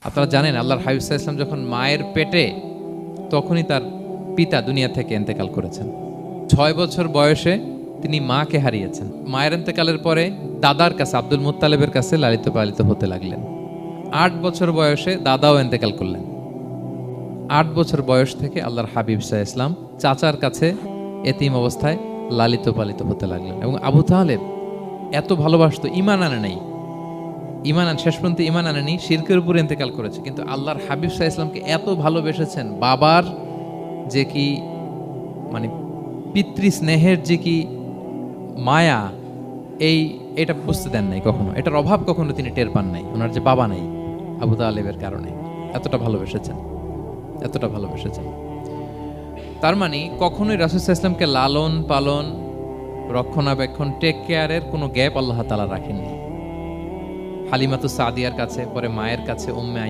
আপনারা জানেন আল্লাহর হাবিব সাল্লাল্লাহু আলাইহি ওয়াসাল্লাম যখন মায়ের পেটে, তখনই তার পিতা দুনিয়া থেকে ইন্তেকাল করেছেন। 6 বছর বয়সে তিনি মাকে হারিয়েছেন। মায়ের ইন্তেকালের পরে দাদার কাছে, আব্দুল মুত্তালিবের কাছে লালিত পালিত হতে লাগলেন। 8 বছর বয়সে দাদাও ইন্তেকাল করলেন। 8 বছর বয়স থেকে আল্লাহর হাবিব সাল্লাল্লাহু আলাইহি ওয়াসাল্লাম চাচার কাছে এতিম অবস্থায় লালিত পালিত হতে লাগলেন। এবং আবু তালেব এত ভালোবাসতো, ঈমান আনে নাই, শেষ পর্যন্ত ঈমান আনেনি, শিরকের উপর ইন্তেকাল করেছে। কিন্তু আল্লাহর হাবিব সাল্লাল্লাহু আলাইহি ওয়াসাল্লামকে এত ভালোবেসেছেন, বাবার যে কি মানে পিতৃ স্নেহের যে কি মায়া, এটা বুঝতে দেন নাই কখনো, এটার অভাব কখনো তিনি টের পান নাই। ওনার যে বাবা নাই, আবু তালেবের কারণে এতটা ভালোবেসেছেন, এতটা ভালোবেসেছেন। তার মানে কখনোই রাসূল সাল্লাল্লাহু আলাইহি ওয়াসাল্লামকে লালন পালন, রক্ষণাবেক্ষণ, টেক কেয়ারের কোনো গ্যাপ আল্লাহ তাআলা রাখেননি। হালিমাতুস সাদিয়ার কাছে, পরে মায়ের কাছে, উম্মে